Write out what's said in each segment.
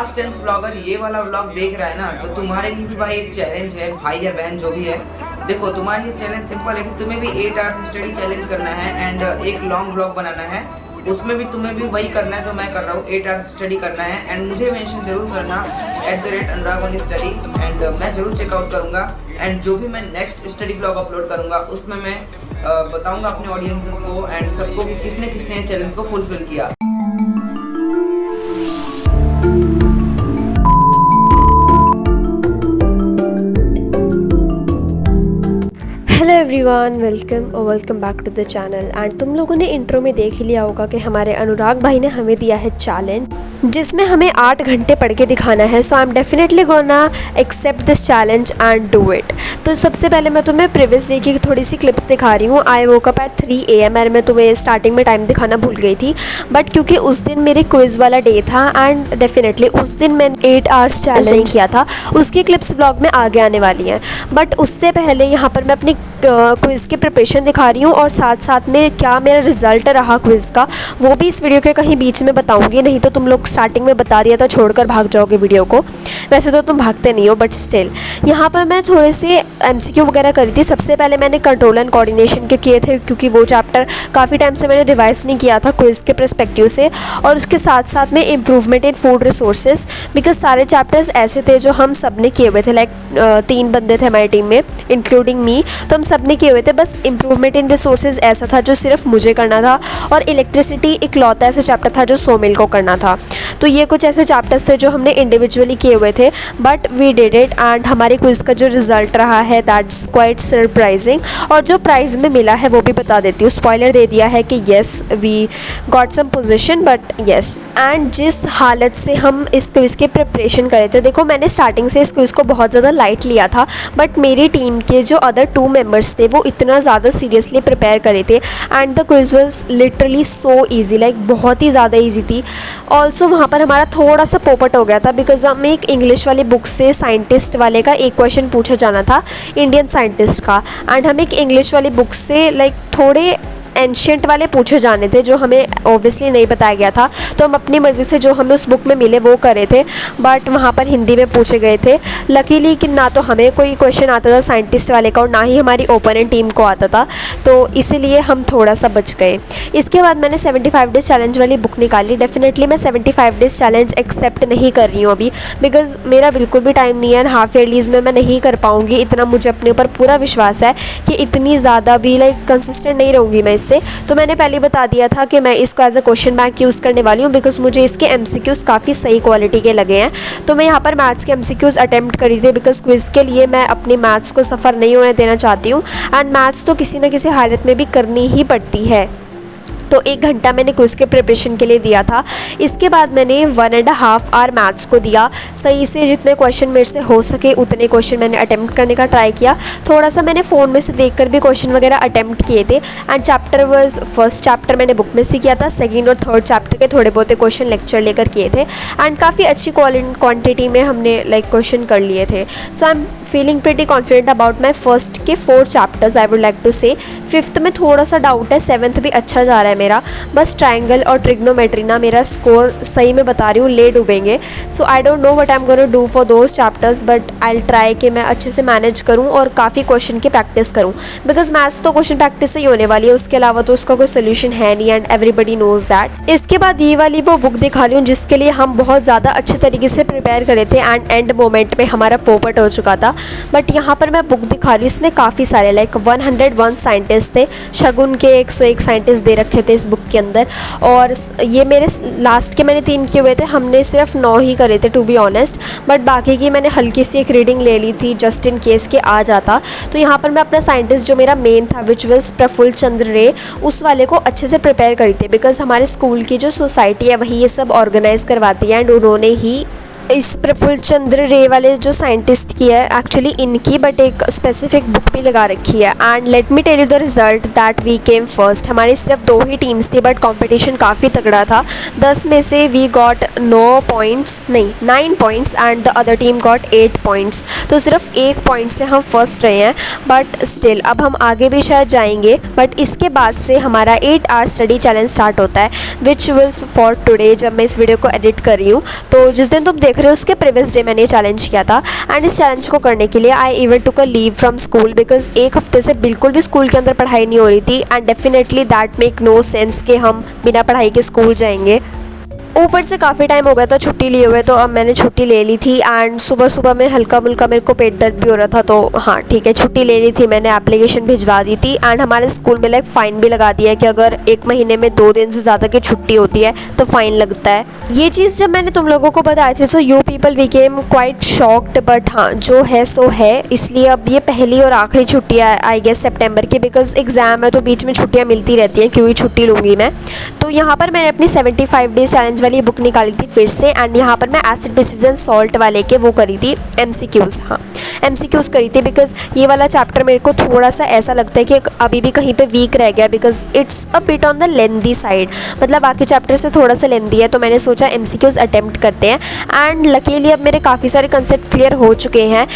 Class 10th blogger ये वाला vlog देख रहा है ना, तो तुम्हारे लिए भी भाई एक चैलेंज है, भाई या बहन जो भी है। देखो तुम्हारे लिए चैलेंज सिंपल है कि तुम्हें भी 8 आवर्स स्टडी चैलेंज करना है एंड एक लॉन्ग व्लॉग बनाना है। उसमें भी तुम्हें भी वही करना है जो मैं कर रहा हूँ, 8 आवर्स स्टडी करना है एंड मुझे मेंशन जरूर करना @अनुराग_study एंड मैं जरूर चेकआउट करूँगा। एंड जो भी मैं नेक्स्ट स्टडी ब्लॉग अपलोड करूँगा उसमें मैं बताऊँगा अपने ऑडियंसेस को एंड सबको कि किसने किसने चैलेंज को फुलफिल किया। Hello everyone, welcome back to the channel. And तुम लोगों ने इंट्रो में देख ही लिया होगा कि हमारे अनुराग भाई ने हमें दिया है चैलेंज जिसमें हमें 8 घंटे पढ़ के दिखाना है। So I am definitely gonna accept this challenge and do it. तो सबसे पहले मैं तुम्हें प्रीवियस डे की थोड़ी सी क्लिप्स दिखा रही हूँ। आई वोक अप एट 3 AM और मैं तुम्हें स्टार्टिंग में टाइम दिखाना भूल गई थी, बट क्योंकि उस दिन मेरे क्विज़ वाला डे था एंड डेफिनेटली उस दिन मैंने 8 आवर्स चैलेंज किया था, उसकी क्लिप्स ब्लॉग में आगे आने वाली हैं। बट उससे पहले यहाँ पर मैं अपनी क्विज़ की प्रिपरेशन दिखा रही हूँ और साथ साथ में क्या मेरा रिज़ल्ट रहा क्विज़ का वो भी इस वीडियो के कहीं बीच में बताऊँगी। नहीं तो तुम लोग स्टार्टिंग में बता दिया था छोड़कर भाग जाओगे वीडियो को। वैसे तो तुम भागते नहीं हो, बट स्टिल यहाँ पर मैं थोड़े से MCQ वगैरह करी थी। सबसे पहले मैंने कंट्रोल एंड कोऑर्डिनेशन के किए थे क्योंकि वो चैप्टर काफ़ी टाइम से मैंने रिवाइज़ नहीं किया था क्विज़ के पर्सपेक्टिव से। और उसके साथ साथ में improvement in food resources, because सारे चैप्टर्स ऐसे थे जो हम सब ने किए हुए थे। लाइक 3 बंदे थे हमारी टीम में इंक्लूडिंग मी, तो हम सब ने किए हुए थे। बस इम्प्रूवमेंट इन रिसोर्सेज ऐसा था जो सिर्फ मुझे करना था, और इलेक्ट्रिसिटी इकलौता ऐसा चैप्टर था जो सोमिल को करना था। तो ये कुछ ऐसे चैप्टर्स थे जो हमने इंडिविजुअली किए हुए थे, but we did it. And हमारे क्विज़ का जो रिज़ल्ट रहा है दैट्स क्वाइट सरप्राइजिंग। और जो प्राइज़ में मिला है वो भी बता देती हूँ। स्पॉइलर दे दिया है कि yes we got some position, but yes. And जिस हालत से हम इस क्विज़ की प्रिपरेशन करे थे, देखो मैंने स्टार्टिंग से इस क्विज़ को बहुत ज़्यादा लाइट लिया था, बट मेरी टीम के जो अदर 2 मेंबर्स थे वो इतना ज़्यादा सीरियसली प्रिपेयर करे थे। And the quiz was literally so easy, like बहुत ही ज़्यादा ईजी थी। ऑल्सो वहाँ पर हमारा थोड़ा सा पोपट हो गया था बिकॉज हमें एक इंग्लिश वाली बुक से साइंटिस्ट वाले का एक क्वेश्चन पूछा जाना था, इंडियन साइंटिस्ट का। एंड हमें एक इंग्लिश वाली बुक से लाइक थोड़े एंशियंट वाले पूछे जाने थे जो हमें ऑब्वियसली नहीं बताया गया था। तो हम अपनी मर्ज़ी से जो हमें उस बुक में मिले वो करे थे, बट वहाँ पर हिंदी में पूछे गए थे। लकीली कि ना तो हमें कोई क्वेश्चन आता था साइंटिस्ट वाले का और ना ही हमारी ओपोनेंट टीम को आता था, तो इसीलिए हम थोड़ा सा बच गए। इसके बाद मैंने 75 डेज़ चैलेंज वाली बुक निकाली। डेफिनेटली मैं 75 डेज़ चैलेंज एक्सेप्ट नहीं कर रही हूँ अभी, बिकॉज मेरा बिल्कुल भी टाइम नहीं है। हाफ ईयरलीज़ में मैं नहीं कर पाऊँगी, इतना मुझे अपने ऊपर पूरा विश्वास है कि इतनी ज़्यादा भी लाइक कंसिस्टेंट नहीं रहूँगी मैं से। तो मैंने पहले बता दिया था कि मैं इसको as a question bank use करने वाली हूँ बिकॉज मुझे इसके MCQs काफ़ी सही क्वालिटी के लगे हैं। तो मैं यहाँ पर मैथ्स के MCQs अटैम्प्ट करी थी बिकॉज क्विज़ के लिए मैं अपनी मैथ्स को सफ़र नहीं होने देना चाहती हूँ। एंड मैथ्स तो किसी न किसी हालत में भी करनी ही पड़ती है। तो 1 घंटा मैंने क्विज़ के प्रिपरेशन के लिए दिया था। इसके बाद मैंने 1.5 आवर मैथ्स को दिया। सही से जितने क्वेश्चन मेरे से हो सके उतने क्वेश्चन मैंने अटैम्प्ट करने का ट्राई किया। थोड़ा सा मैंने फ़ोन में से देखकर भी क्वेश्चन वगैरह अटैम्प्ट किए थे। And chapter was first chapter मैंने बुक में से किया था, सेकेंड और थर्ड चैप्टर के थोड़े बहुत क्वेश्चन लेक्चर लेकर किए थे। एंड काफ़ी अच्छी क्वान्टिटी में हमने लाइक क्वेश्चन कर लिए थे। So I am feeling pretty confident about my first के 4 chapters. I would like to say 5th में थोड़ा सा डाउट है, 7th भी अच्छा जा रहा है मेरा। बस ट्रायंगल और ट्रिग्नोमेट्री ना मेरा स्कोर सही में बता रही हूँ ले डूबेंगे। So I don't know what I am gonna do for those chapters, but I try कि मैं अच्छे से मैनेज करूँ और काफ़ी क्वेश्चन की प्रैक्टिस करूँ बिकॉज मैथ्स तो क्वेश्चन प्रैक्टिस से ही होने वाली है, उसके अलावा तो उसका कोई सोल्यूशन है नहीं एंड एवरीबडी नोज दैट। इसके बाद ये वाली वो बुक दिखा रही हूँ जिसके लिए हम बहुत ज़्यादा अच्छे तरीके से प्रिपेयर करे थे एंड एंड मोमेंट में हमारा पोपट हो चुका था। बट यहाँ पर मैं बुक दिखा रही हूँ, इसमें काफ़ी सारे लाइक 101 साइंटिस्ट थे। शगुन के 101 साइंटिस्ट दे रखे थे इस बुक के अंदर, और ये मेरे लास्ट के मैंने 3 किए हुए थे, हमने सिर्फ 9 ही करे थे टू बी ऑनेस्ट। बट बाकी की मैंने हल्की सी एक रीडिंग ले ली थी जस्ट इन केस के आ जाता। तो यहाँ पर मैं अपना साइंटिस्ट जो मेरा मेन था विच वॉज प्रफुल्ल चंद्र रे, उस वाले को अच्छे से प्रिपेयर करी थी बिकॉज हमारे स्कूल की जो सोसाइटी है वही ये सब ऑर्गेनाइज़ करवाती है। एंड उन्होंने ही इस प्रफुल्ल चंद्र रे वाले जो साइंटिस्ट की है एक्चुअली इनकी बट एक स्पेसिफिक बुक भी लगा रखी है। And let me tell you the result that we came first. हमारी सिर्फ 2 ही टीम्स थी बट कंपटीशन काफ़ी तगड़ा था। 10 में से we got 9 points and the other team got 8 points. तो सिर्फ 1 पॉइंट से हम फर्स्ट रहे हैं, बट स्टिल अब हम आगे भी शायद जाएंगे। बट इसके बाद से हमारा 8 आवर स्टडी चैलेंज स्टार्ट होता है विच वॉज फॉर टुडे, जब मैं इस वीडियो को एडिट कर रही हूँ। तो जिस दिन तुम देख रहे हो उसके प्रीवियस डे मैंने ये चैलेंज किया था। एंड इस चैलेंज को करने के लिए I even took a leave from school because एक हफ्ते से बिल्कुल भी स्कूल के अंदर पढ़ाई नहीं हो रही थी। And definitely that make no sense कि हम बिना पढ़ाई के स्कूल जाएंगे। ऊपर से काफ़ी टाइम हो गया था छुट्टी लिए हुए, तो अब मैंने छुट्टी ले ली थी। एंड सुबह सुबह में हल्का मुल्का मेरे को पेट दर्द भी हो रहा था, तो हाँ ठीक है छुट्टी ले ली थी मैंने, एप्लीकेशन भिजवा दी थी। एंड हमारे स्कूल में लाइक फ़ाइन भी लगा दिया है कि अगर एक महीने में 2 दिन से ज़्यादा की छुट्टी होती है तो फ़ाइन लगता है। ये चीज़ जब मैंने तुम लोगों को बताई थी तो you people became quite shocked, but हाँ जो है सो है। इसलिए अब ये पहली और आखिरी छुट्टी है आई गेस सितंबर की, बिकॉज एग्ज़ाम है तो बीच में छुट्टियाँ मिलती रहती हैं, क्यों ही छुट्टी लूँगी मैं। तो यहाँ पर मैंने अपनी 75 डेज चैलेंज वाली बुक निकाली थी फिर से। एंड यहाँ पर मैं एसिड डिसीजन सॉल्ट वाले के वो करी थी MCQs, हाँ MCQs करी थी। बिकॉज ये वाला चैप्टर मेरे को थोड़ा सा ऐसा लगता है कि अभी भी कहीं पे वीक रह गया, because it's a bit on the lengthy side, मतलब बाकी चैप्टर से थोड़ा सा लेंदी है। तो मैंने सोचा MCQs अटेम्प्ट करते हैं। एंड लकीली अब मेरे काफ़ी सारे कंसेप्ट क्लियर हो चुके हैं।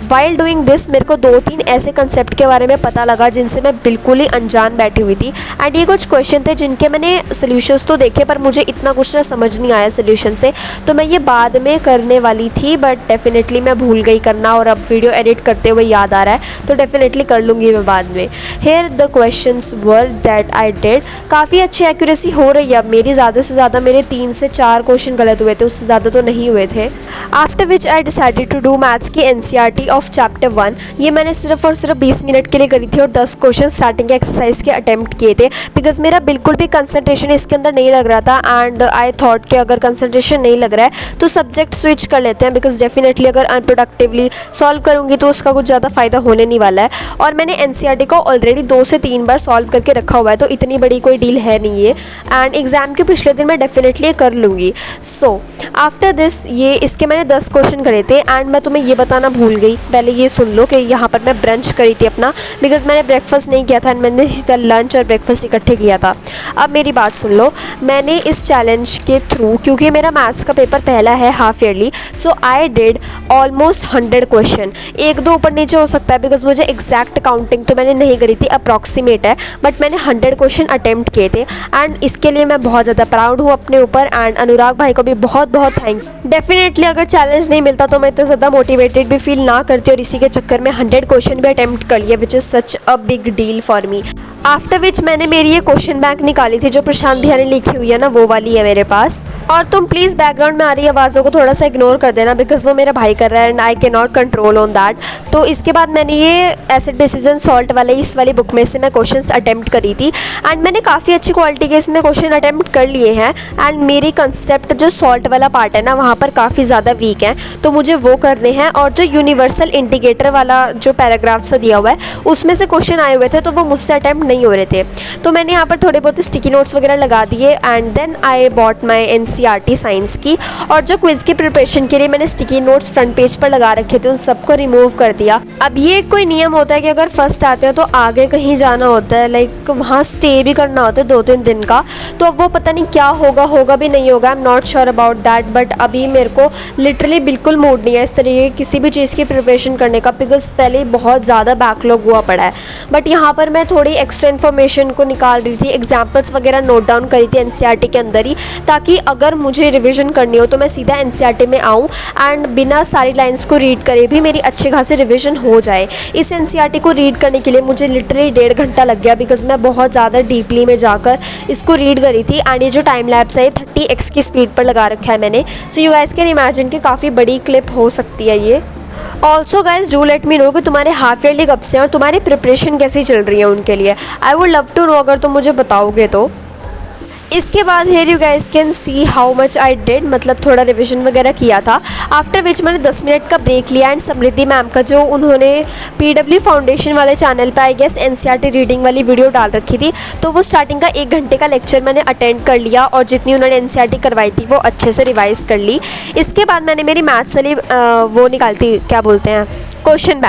वाइल डूइंग दिस मेरे को 2-3 ऐसे कंसेप्ट के बारे में पता लगा जिनसे मैं बिल्कुल ही अनजान बैठी हुई थी। एंड ये कुछ क्वेश्चन थे जिनके मैंने सोल्यूशंस तो देखे पर मुझे इतना कुछ ना समझ नहीं आया सोल्यूशन से, तो मैं ये बाद में करने वाली थी बट डेफिनेटली मैं भूल गई करना, और अब वीडियो एडिट करते हुए याद आ रहा है तो डेफिनेटली कर लूँगी मैं बाद में। Here the questions were that I did. काफ़ी अच्छी एक्यूरेसी हो रही है अब मेरी, ज़्यादा से ज़्यादा मेरे 3 से 4 क्वेश्चन गलत हुए थे, उससे ज़्यादा तो नहीं हुए थे। After which I decided to do maths की NCERT ऑफ चैप्टर 1। ये मैंने सिर्फ और सिर्फ 20 मिनट के लिए करी थी और 10 क्वेश्चन स्टार्टिंग के एक्सरसाइज के अटेम्प्ट किए थे, बिकॉज मेरा बिल्कुल भी कंसंट्रेशन इसके अंदर नहीं लग रहा था। एंड आई थॉट कि अगर कंसंट्रेशन नहीं लग रहा है तो सब्जेक्ट स्विच कर लेते हैं, बिकॉज डेफिनेटली अगर अनप्रोडक्टिवली सॉल्व करूँगी तो उसका कुछ ज़्यादा फ़ायदा होने नहीं वाला है। और मैंने NCERT को ऑलरेडी 2 से 3 बार सॉल्व करके रखा हुआ है, तो इतनी बड़ी कोई डील है नहीं ये। एंड एग्ज़ाम के पिछले दिन मैं डेफिनेटली कर लूँगी। सो आफ्टर दिस ये इसके मैंने 10 क्वेश्चन करे थे। एंड मैं तुम्हें ये बताना भूल गई, पहले ये सुन लो कि यहाँ पर मैं ब्रंच करी थी अपना, बिकॉज मैंने ब्रेकफास्ट नहीं किया था, मैंने सीधा लंच और ब्रेकफास्ट इकट्ठे किया था। अब मेरी बात सुन लो, मैंने इस चैलेंज के थ्रू, क्योंकि मेरा मैथ्स का पेपर पहला है half yearly, so I did almost 100 question. 1-2 ऊपर नीचे हो सकता है बिकॉज मुझे एग्जैक्ट काउंटिंग तो मैंने नहीं करी थी, अप्रॉक्सीमेट है, बट मैंने 100 क्वेश्चन अटेम्प्ट किए थे। एंड इसके लिए मैं बहुत ज़्यादा प्राउड हूँ अपने ऊपर। एंड अनुराग भाई को भी बहुत बहुत थैंक यू। डेफिनेटली अगर चैलेंज नहीं मिलता तो मैं इतना ज़्यादा मोटिवेटेड भी फील ना करती, और इसी के चक्कर में 100 क्वेश्चन भी अटेम्प्ट कर लिया, which is such a big deal for me. After which मैंने मेरी ये क्वेश्चन बैंक निकाली थी जो प्रशांत भैया ने लिखी हुई है ना, वो वाली है मेरे पास। और तुम प्लीज़ बैकग्राउंड में आ रही आवाज़ों को थोड़ा सा इग्नोर कर देना, बिकॉज वो मेरा भाई कर रहा है and I can not control on that. तो इसके बाद मैंने ये एसिड डिसीजन सॉल्ट वाले इस वाली बुक में से मैं क्वेश्चंस अटेम्प्ट करी थी। एंड मैंने काफ़ी अच्छी क्वालिटी के इसमें क्वेश्चन अटेम्प्ट कर लिए हैं। एंड मेरी कंसेप्ट जो सॉल्ट वाला पार्ट है ना, वहाँ पर काफ़ी ज़्यादा वीक है, तो मुझे वो करने हैं। और जो यूनिवर्सल इंटीग्रेटर वाला जो पैराग्राफ सा दिया हुआ है उसमें से क्वेश्चन आए हुए थे, तो वो मुझसे अटेम्प्ट नहीं हो रहे थे, तो मैंने यहाँ पर थोड़े बहुत स्टिकी नोट्स वगैरह लगा दिए। And then I bought my NCERT science की, और जो क्विज़ की प्रिपरेशन के लिए मैंने स्टिकी नोट्स फ्रंट पेज पर लगा रखे थे उन सबको रिमूव कर दिया। अब ये कोई नियम होता है कि अगर फर्स्ट आते हैं तो आगे कहीं जाना होता है, लाइक वहाँ स्टे भी करना होता है 2-3 दिन का, तो अब वो पता नहीं क्या होगा भी नहीं होगा, I am not sure about that. But अभी मेरे को लिटरली बिल्कुल मूड नहीं है इस तरीके किसी भी चीज़ की प्रिपरेशन करने का, बिकॉज पहले ही बहुत ज़्यादा बैकलॉग हुआ पड़ा है। बट यहाँ पर मैं थोड़ी एक्स्ट्रा इन्फॉर्मेशन को निकाल रही थी, एग्जाम्पल्स वगैरह नोट डाउन करी थी NCERT के अंदर ही, ताकि अगर मुझे रिविज़न करनी हो तो मैं सीधा NCERT में आऊँ एंड बिना सारी लाइन्स को रीड करे भी मेरी अच्छे खासी रिविज़न हो जाए। इस NCERT को रीड करने के लिए मुझे लिटरली 1.5 घंटा लग गया, बिकॉज मैं बहुत ज़्यादा डीपली में जाकर इसको रीड करी थी। एंड ये जो टाइम लैप्स है 30x की स्पीड पर लगा रखा है मैंने, so you guys can imagine कि काफ़ी बड़ी क्लिप हो सकती है ये। Also guys do let me know कि तुम्हारे हाफ ईयरली कब से हैं और तुम्हारी प्रिपरेशन कैसी चल रही है उनके लिए। I would love to know अगर तुम मुझे बताओगे तो। इसके बाद here you guys can see how much I did, मतलब थोड़ा रिवीजन वगैरह किया था। आफ्टर विच मैंने 10 मिनट का ब्रेक लिया। एंड समृद्धि मैम का जो उन्होंने PW फाउंडेशन वाले चैनल पे आई गेस NCERT रीडिंग वाली वीडियो डाल रखी थी, तो वो स्टार्टिंग का 1 घंटे का लेक्चर मैंने अटेंड कर लिया और जितनी उन्होंने NCERT करवाई थी वो अच्छे से रिवाइज़ कर ली। इसके बाद मैंने मेरी मैथ्स वाली वो निकालती, क्या बोलते हैं, क्वेश्चन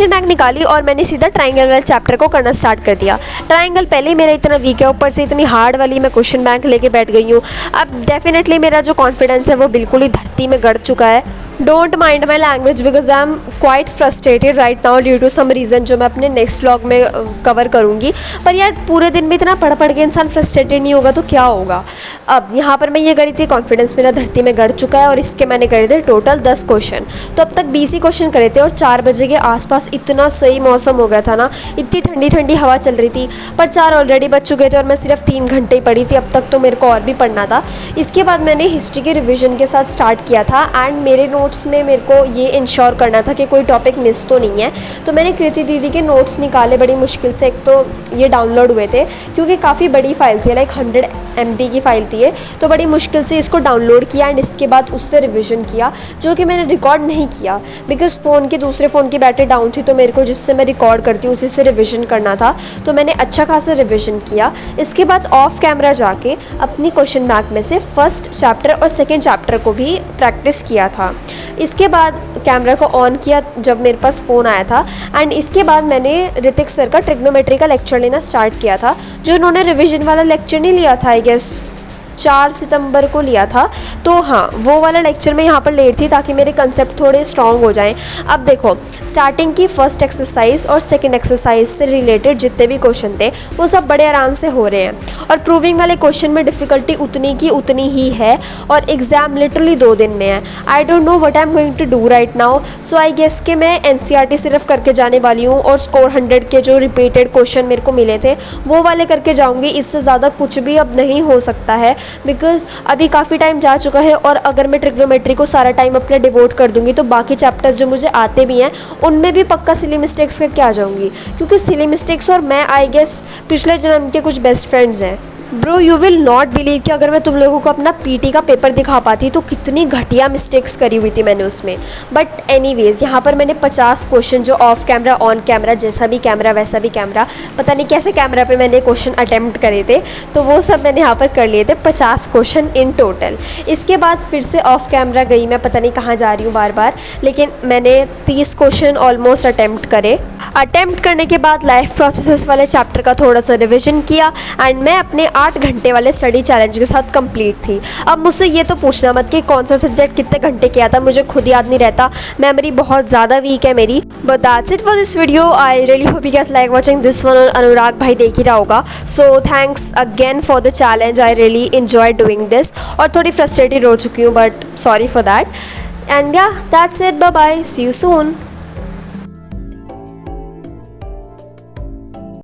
बैंक निकाली और मैंने सीधा ट्राइंगल वाले चैप्टर को करना स्टार्ट कर दिया। ट्राइंगल पहले ही मेरा इतना वीक है, ऊपर से इतनी हार्ड वाली मैं क्वेश्चन बैंक लेके बैठ गई हूँ। अब डेफिनेटली मेरा जो कॉन्फिडेंस है वो बिल्कुल ही धरती में गड़ चुका है। Don't mind my language because I am quite frustrated right now due to some reason जो मैं अपने नेक्स्ट व्लॉग में कवर करूँगी। पर यार पूरे दिन में इतना पढ़ पढ़ के इंसान फ्रस्ट्रेटेड नहीं होगा तो क्या होगा। अब यहाँ पर मैं ये करी थी, कॉन्फिडेंस मेरा धरती में गड़ चुका है और इसके मैंने करे थे टोटल 10 क्वेश्चन। तो अब तक 20 ही क्वेश्चन करे थे और 4 बजे के आसपास इतना सही मौसम हो गया था ना, इतनी ठंडी ठंडी हवा चल रही थी। पर 4 ऑलरेडी बज चुके थे और मैं सिर्फ 3 घंटे ही पढ़ी थी, अब तक तो मेरे को और भी पढ़ना था। इसके बाद मैंने हिस्ट्री के रिविजन के साथ स्टार्ट किया था एंड मेरे नोट्स में मेरे को ये इंश्योर करना था कि कोई टॉपिक मिस तो नहीं है। तो मैंने कृति दीदी के नोट्स निकाले बड़ी मुश्किल से, एक तो ये डाउनलोड हुए थे क्योंकि काफ़ी बड़ी फ़ाइल थी, लाइक 100 MB की फ़ाइल थी ये, तो बड़ी मुश्किल से इसको डाउनलोड किया एंड इसके बाद उससे रिवीजन किया, जो कि मैंने रिकॉर्ड नहीं किया बिकॉज दूसरे फ़ोन की बैटरी डाउन थी। तो मेरे को जिससे मैं रिकॉर्ड करती हूँ उसी से रिवीजन करना था, तो मैंने अच्छा खासा रिवीजन किया। इसके बाद ऑफ कैमरा जाके अपनी क्वेश्चन बैंक में से फर्स्ट चैप्टर और सेकेंड चैप्टर को भी प्रैक्टिस किया था। इसके बाद कैमरा को ऑन किया जब मेरे पास फ़ोन आया था एंड इसके बाद मैंने ऋतिक सर का ट्रिग्नोमेट्री का लेक्चर लेना स्टार्ट किया था, जो उन्होंने रिवीजन वाला लेक्चर नहीं लिया था, आई गेस 4 सितंबर को लिया था। तो हाँ, वो वाला लेक्चर मैं यहाँ पर ले रही थी ताकि मेरे कंसेप्ट थोड़े स्ट्रॉन्ग हो जाएं। अब देखो, स्टार्टिंग की फर्स्ट एक्सरसाइज और सेकंड एक्सरसाइज से रिलेटेड जितने भी क्वेश्चन थे वो सब बड़े आराम से हो रहे हैं और प्रूविंग वाले क्वेश्चन में डिफ़िकल्टी उतनी की उतनी ही है और एग्ज़ाम लिटरली 2 दिन में है। I don't know what I am going to do right now. So I guess कि मैं NCERT सिर्फ करके जाने वाली हूँ और स्कोर 100 के जो रिपीटेड क्वेश्चन मेरे को मिले थे वो वाले करके जाऊँगी। इससे ज़्यादा कुछ भी अब नहीं हो सकता है बिकॉज अभी काफ़ी टाइम जा चुका है और अगर मैं ट्रिग्नोमेट्री को सारा टाइम अपने डिवोट कर दूंगी तो बाकी चैप्टर्स जो मुझे आते भी हैं उनमें भी पक्का सिली मिस्टेक्स करके आ जाऊंगी, क्योंकि सिली मिस्टेक्स और मैं आई गेस पिछले जन्म के कुछ बेस्ट फ्रेंड्स हैं। Bro you will not believe कि अगर मैं तुम लोगों को अपना PT का पेपर दिखा पाती तो कितनी घटिया मिस्टेक्स करी हुई थी मैंने उसमें। बट एनीवेज, यहाँ पर मैंने 50 क्वेश्चन जो ऑफ कैमरा ऑन कैमरा, जैसा भी कैमरा वैसा भी कैमरा, पता नहीं कैसे कैमरा पे मैंने क्वेश्चन अटैम्प्ट करे थे, तो वो सब मैंने यहाँ पर कर लिए थे, 50 क्वेश्चन इन टोटल। इसके बाद फिर से ऑफ कैमरा गई, मैं पता नहीं कहाँ जा रही हूँ बार बार, लेकिन मैंने 30 क्वेश्चन ऑलमोस्ट अटैम्प्ट करे। अटैम्प्ट करने के बाद लाइफ प्रोसेसेस वाले चैप्टर का थोड़ा सा रिविजन किया एंड मैं अपने 8 घंटे वाले स्टडी चैलेंज के साथ कंप्लीट थी। अब मुझसे ये तो पूछना मत कि कौन सा सब्जेक्ट कितने घंटे किया था, मुझे खुद याद नहीं रहता, मेमोरी बहुत ज़्यादा वीक है मेरी। But that's it for this video. I really hope you guys like watching this one. और अनुराग भाई देख ही रहा होगा, so thanks again for the challenge. I really enjoy doing this और थोड़ी फ्रस्ट्रेटेड हो चुकी हूँ, but sorry for that. And yeah that's it, bye bye, see you soon.